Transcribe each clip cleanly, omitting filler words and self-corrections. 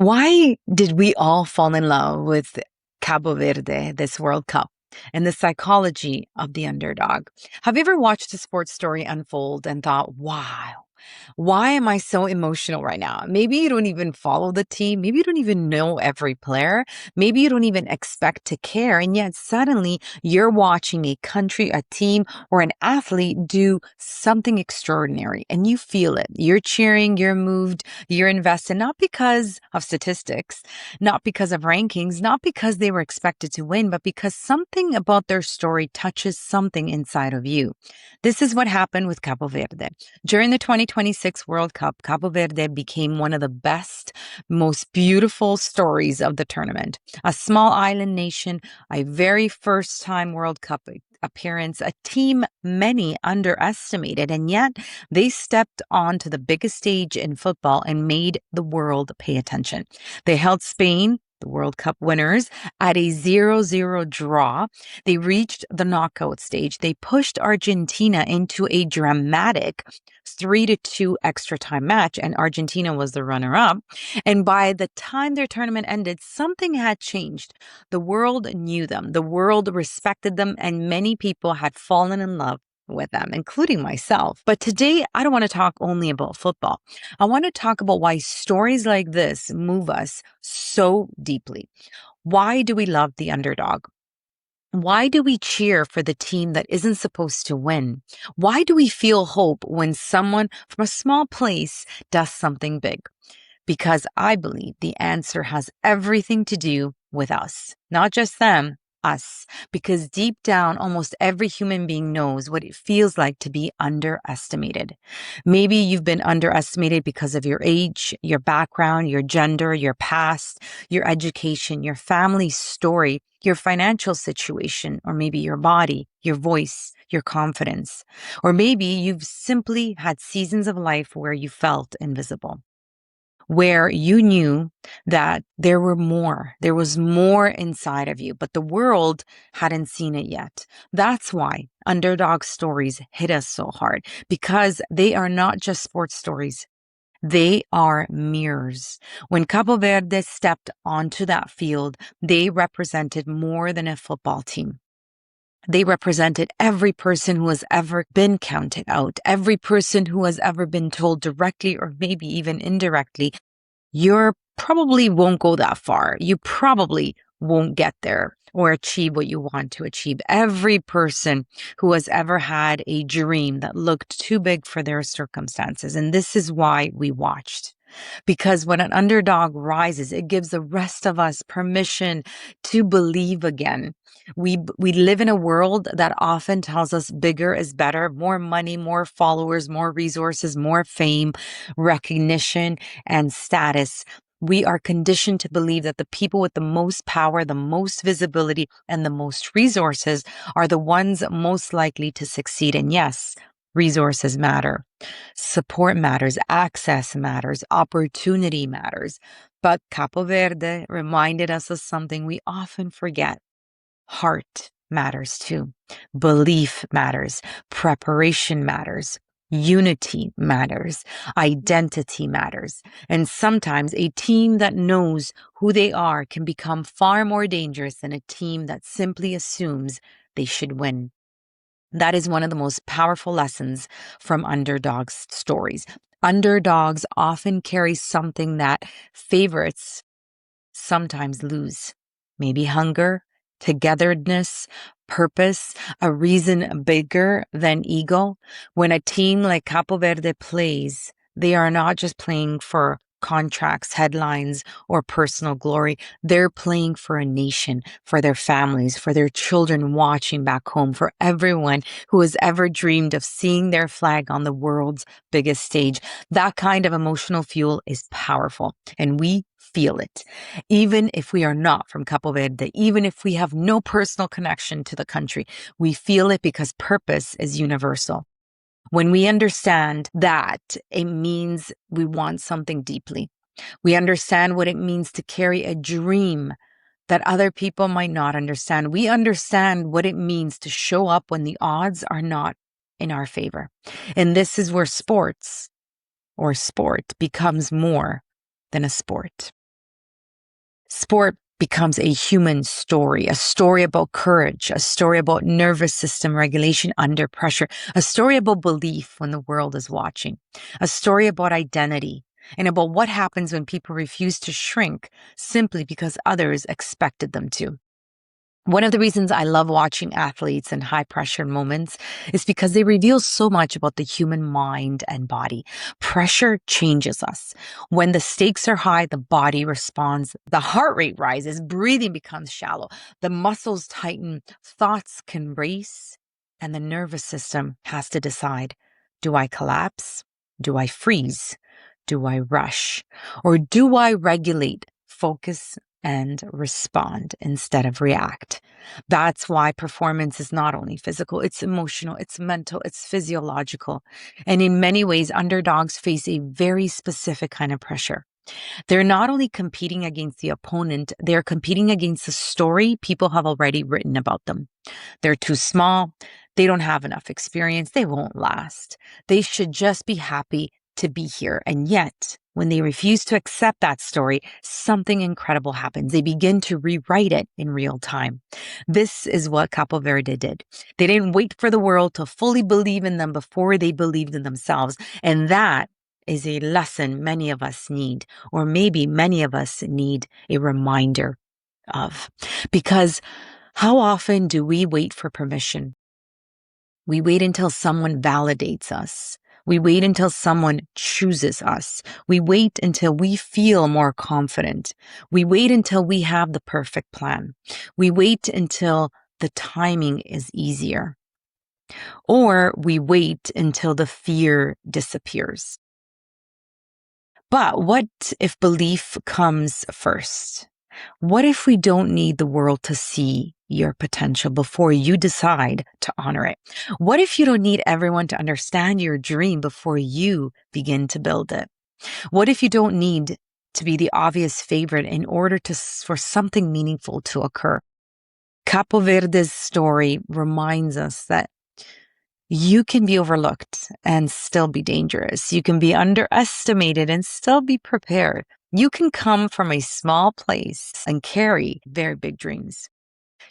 Why did we all fall in love with Cabo Verde, this World Cup, and the psychology of the underdog? Have you ever watched a sports story unfold and thought, wow, why am I so emotional right now? Maybe you don't even follow the team. Maybe you don't even know every player. Maybe you don't even expect to care. And yet suddenly you're watching a country, a team, or an athlete do something extraordinary and you feel it. You're cheering, you're moved, you're invested, not because of statistics, not because of rankings, not because they were expected to win, but because something about their story touches something inside of you. This is what happened with Cabo Verde. During the 2026 World Cup, Cabo Verde became one of the best, most beautiful stories of the tournament. A small island nation, a very first time World Cup appearance, a team many underestimated, and yet they stepped onto the biggest stage in football and made the world pay attention. They held Spain, the World Cup winners, at a 0-0 draw. They reached the knockout stage. They pushed Argentina into a dramatic 3-2 extra time match, and Argentina was the runner up. And by the time their tournament ended, something had changed. The world knew them, the world respected them, and many people had fallen in love with them, including myself. But today, I don't want to talk only about football. I want to talk about why stories like this move us so deeply. Why do we love the underdog? Why do we cheer for the team that isn't supposed to win? Why do we feel hope when someone from a small place does something big? Because I believe the answer has everything to do with us, not just them, us. Because deep down, almost every human being knows what it feels like to be underestimated. Maybe you've been underestimated because of your age, your background, your gender, your past, your education, your family story, your financial situation, or maybe your body, your voice, your confidence. Or maybe you've simply had seasons of life where you felt invisible, where you knew that there was more inside of you, but the world hadn't seen it yet. That's why underdog stories hit us so hard, because they are not just sports stories. They are mirrors. When Cabo Verde stepped onto that field, they represented more than a football team. They represented every person who has ever been counted out, every person who has ever been told directly or maybe even indirectly, you probably won't go that far. You probably won't get there or achieve what you want to achieve. Every person who has ever had a dream that looked too big for their circumstances. And this is why we watched. Because when an underdog rises, it gives the rest of us permission to believe again. We live in a world that often tells us bigger is better, more money, more followers, more resources, more fame, recognition, and status. We are conditioned to believe that the people with the most power, the most visibility, and the most resources are the ones most likely to succeed. And yes, resources matter. Support matters, access matters, opportunity matters. But Capo Verde reminded us of something we often forget. Heart matters too. Belief matters. Preparation matters. Unity matters. Identity matters. And sometimes a team that knows who they are can become far more dangerous than a team that simply assumes they should win. That is one of the most powerful lessons from underdogs' stories. Underdogs often carry something that favorites sometimes lose. Maybe hunger, togetherness, purpose, a reason bigger than ego. When a team like Capo Verde plays, they are not just playing for contracts, headlines, or personal glory. They're playing for a nation, for their families, for their children watching back home, for everyone who has ever dreamed of seeing their flag on the world's biggest stage. That kind of emotional fuel is powerful, and we feel it. Even if we are not from Capo Verde, even if we have no personal connection to the country, we feel it because purpose is universal. When we understand that, it means we want something deeply. We understand what it means to carry a dream that other people might not understand. We understand what it means to show up when the odds are not in our favor. And this is where sports or sport becomes more than a sport. Sport becomes a human story, a story about courage, a story about nervous system regulation under pressure, a story about belief when the world is watching, a story about identity, and about what happens when people refuse to shrink simply because others expected them to. One of the reasons I love watching athletes in high pressure moments is because they reveal so much about the human mind and body. Pressure changes us. When the stakes are high, the body responds, the heart rate rises, breathing becomes shallow, the muscles tighten, thoughts can race, and the nervous system has to decide, do I collapse? Do I freeze? Do I rush? Or do I regulate, focus, and respond instead of react? That's why performance is not only physical, it's emotional, it's mental, it's physiological. And in many ways, underdogs face a very specific kind of pressure. They're not only competing against the opponent, they're competing against the story people have already written about them. They're too small. They don't have enough experience. They won't last. They should just be happy to be here. And yet, when they refuse to accept that story, something incredible happens. They begin to rewrite it in real time. This is what Capo Verde did. They didn't wait for the world to fully believe in them before they believed in themselves. And that is a lesson many of us need, or maybe many of us need a reminder of. Because how often do we wait for permission? We wait until someone validates us. We wait until someone chooses us. We wait until we feel more confident. We wait until we have the perfect plan. We wait until the timing is easier. Or we wait until the fear disappears. But what if belief comes first? What if we don't need the world to see your potential before you decide to honor it? What if you don't need everyone to understand your dream before you begin to build it? What if you don't need to be the obvious favorite in order for something meaningful to occur? Capo Verde's story reminds us that you can be overlooked and still be dangerous. You can be underestimated and still be prepared. You can come from a small place and carry very big dreams.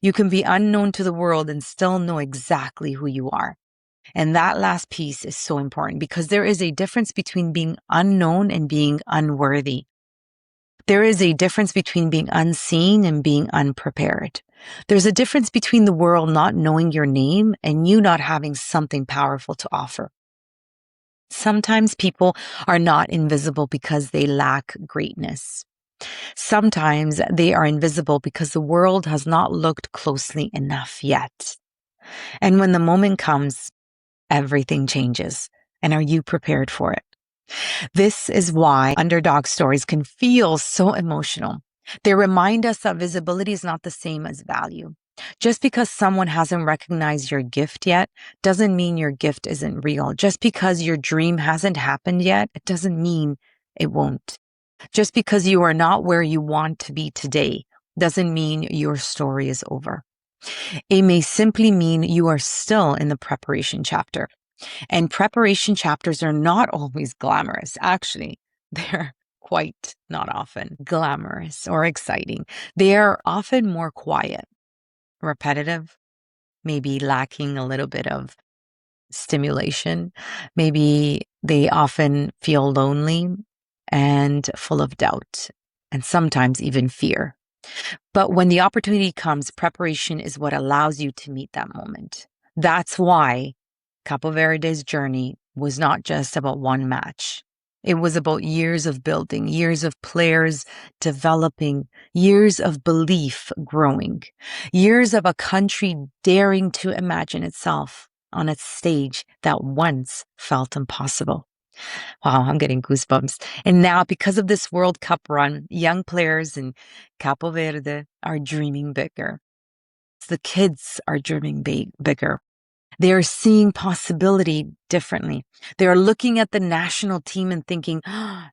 You can be unknown to the world and still know exactly who you are. And that last piece is so important because there is a difference between being unknown and being unworthy. There is a difference between being unseen and being unprepared. There's a difference between the world not knowing your name and you not having something powerful to offer. Sometimes people are not invisible because they lack greatness. Sometimes they are invisible because the world has not looked closely enough yet. And when the moment comes, everything changes. And are you prepared for it? This is why underdog stories can feel so emotional. They remind us that visibility is not the same as value. Just because someone hasn't recognized your gift yet doesn't mean your gift isn't real. Just because your dream hasn't happened yet, it doesn't mean it won't. Just because you are not where you want to be today doesn't mean your story is over. It may simply mean you are still in the preparation chapter. And preparation chapters are not always glamorous. Actually, they're quite not often glamorous or exciting. They are often more quiet, repetitive, maybe lacking a little bit of stimulation. Maybe they often feel lonely and full of doubt and sometimes even fear. But when the opportunity comes, preparation is what allows you to meet that moment. That's why Capo Verde's journey was not just about one match. It was about years of building, years of players developing, years of belief growing, years of a country daring to imagine itself on a stage that once felt impossible. Wow, I'm getting goosebumps. And now, because of this World Cup run, young players in Capo Verde are dreaming bigger. The kids are dreaming bigger. They are seeing possibility differently. They are looking at the national team and thinking,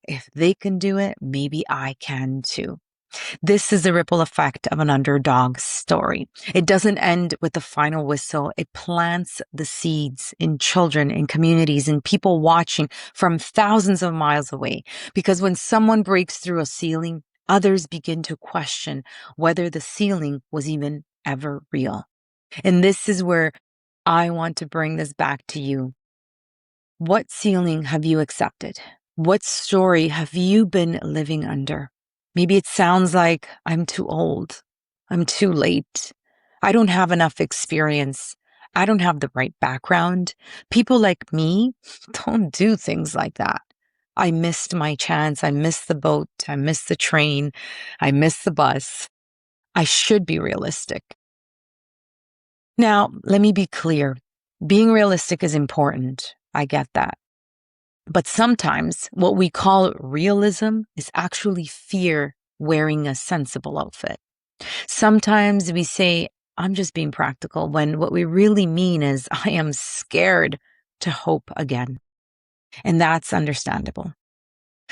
if they can do it, maybe I can too. This is the ripple effect of an underdog story. It doesn't end with the final whistle. It plants the seeds in children, in communities, in people watching from thousands of miles away. Because when someone breaks through a ceiling, Others begin to question whether the ceiling was even ever real. And this is where I want to bring this back to you. What ceiling have you accepted? What story have you been living under? Maybe it sounds like I'm too old. I'm too late. I don't have enough experience. I don't have the right background. People like me don't do things like that. I missed my chance. I missed the boat. I missed the train. I missed the bus. I should be realistic. Now, let me be clear. Being realistic is important. I get that. But sometimes what we call realism is actually fear wearing a sensible outfit. Sometimes we say, I'm just being practical, when what we really mean is, I am scared to hope again. And that's understandable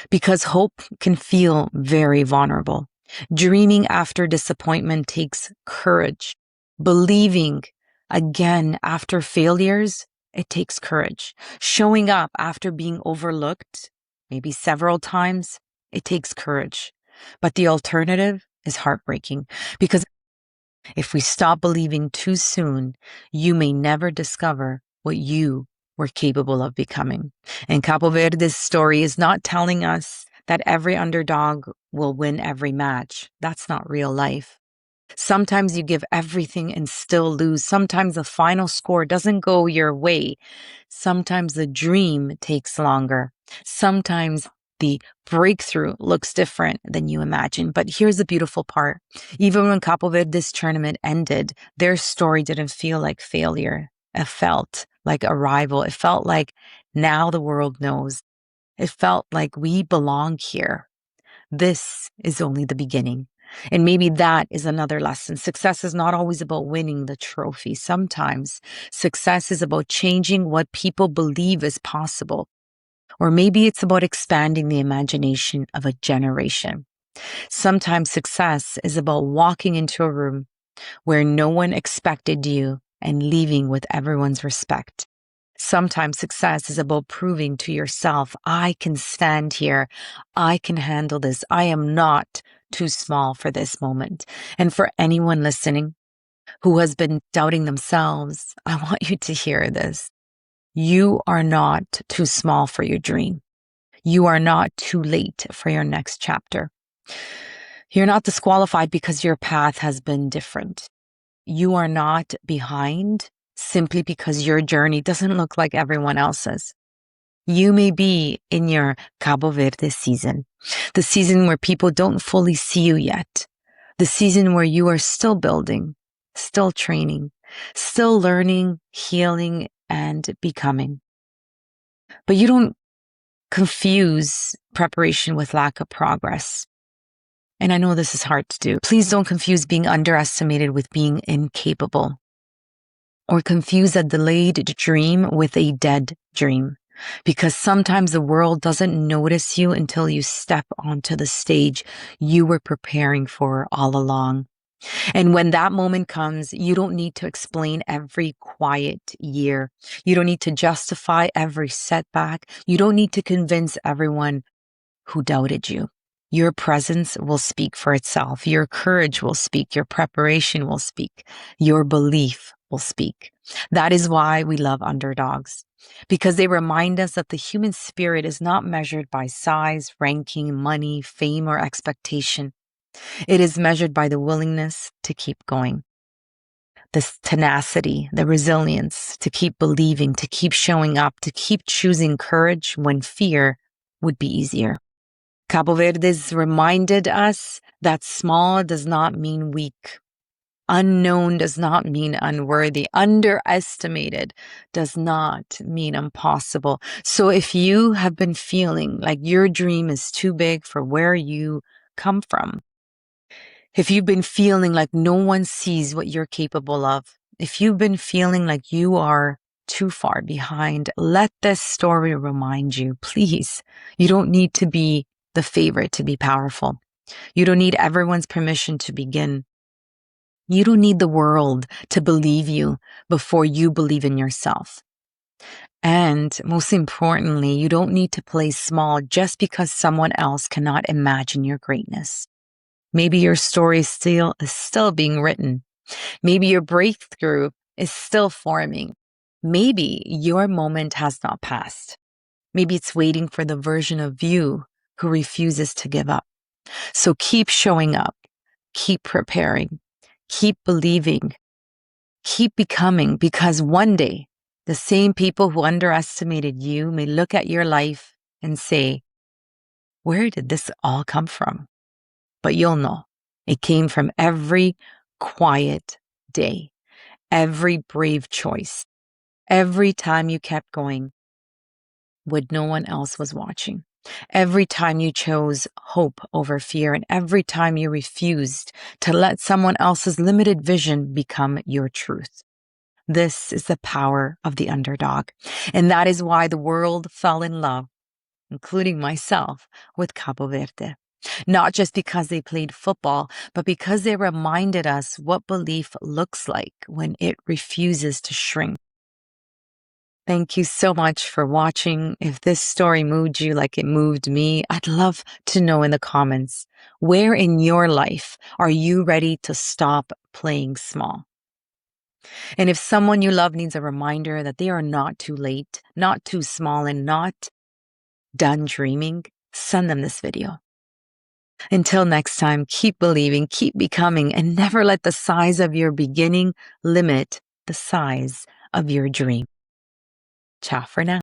because hope can feel very vulnerable. Dreaming after disappointment takes courage. Believing again after failures, it takes courage. Showing up after being overlooked, maybe several times, it takes courage. But the alternative is heartbreaking because if we stop believing too soon, you may never discover what you were capable of becoming. And Capo Verde's story is not telling us that every underdog will win every match. That's not real life. Sometimes you give everything and still lose. Sometimes the final score doesn't go your way. Sometimes the dream takes longer. Sometimes the breakthrough looks different than you imagine. But here's the beautiful part. Even when Capo Verde's tournament ended, their story didn't feel like failure. It felt like arrival. It felt like now the world knows. It felt like we belong here. This is only the beginning. And maybe that is another lesson. Success is not always about winning the trophy. Sometimes success is about changing what people believe is possible. Or maybe it's about expanding the imagination of a generation. Sometimes success is about walking into a room where no one expected you and leaving with everyone's respect. Sometimes success is about proving to yourself, I can stand here. I can handle this. I am not too small for this moment. And for anyone listening who has been doubting themselves, I want you to hear this. You are not too small for your dream. You are not too late for your next chapter. You're not disqualified because your path has been different. You are not behind simply because your journey doesn't look like everyone else's. You may be in your Cabo Verde season, the season where people don't fully see you yet, the season where you are still building, still training, still learning, healing, and becoming. But you don't confuse preparation with lack of progress. And I know this is hard to do. Please don't confuse being underestimated with being incapable, or confuse a delayed dream with a dead dream. Because sometimes the world doesn't notice you until you step onto the stage you were preparing for all along. And when that moment comes, you don't need to explain every quiet year. You don't need to justify every setback. You don't need to convince everyone who doubted you. Your presence will speak for itself. Your courage will speak. Your preparation will speak. Your belief will speak. That is why we love underdogs, because they remind us that the human spirit is not measured by size, ranking, money, fame, or expectation. It is measured by the willingness to keep going, the tenacity, the resilience to keep believing, to keep showing up, to keep choosing courage when fear would be easier. Cabo Verde's reminded us that small does not mean weak. Unknown does not mean unworthy. Underestimated does not mean impossible. So if you have been feeling like your dream is too big for where you come from, if you've been feeling like no one sees what you're capable of, if you've been feeling like you are too far behind, let this story remind you, please, you don't need to be the favorite to be powerful. You don't need everyone's permission to begin. You don't need the world to believe you before you believe in yourself. And most importantly, you don't need to play small just because someone else cannot imagine your greatness. Maybe your story is still being written. Maybe your breakthrough is still forming. Maybe your moment has not passed. Maybe it's waiting for the version of you who refuses to give up. So keep showing up, keep preparing, keep believing, keep becoming, because one day the same people who underestimated you may look at your life and say, where did this all come from? But you'll know it came from every quiet day, every brave choice, every time you kept going when no one else was watching, every time you chose hope over fear, and every time you refused to let someone else's limited vision become your truth. This is the power of the underdog. And that is why the world fell in love, including myself, with Cabo Verde. Not just because they played football, but because they reminded us what belief looks like when it refuses to shrink. Thank you so much for watching. If this story moved you like it moved me, I'd love to know in the comments, where in your life are you ready to stop playing small? And if someone you love needs a reminder that they are not too late, not too small, and not done dreaming, send them this video. Until next time, keep believing, keep becoming, and never let the size of your beginning limit the size of your dream. Ciao for now.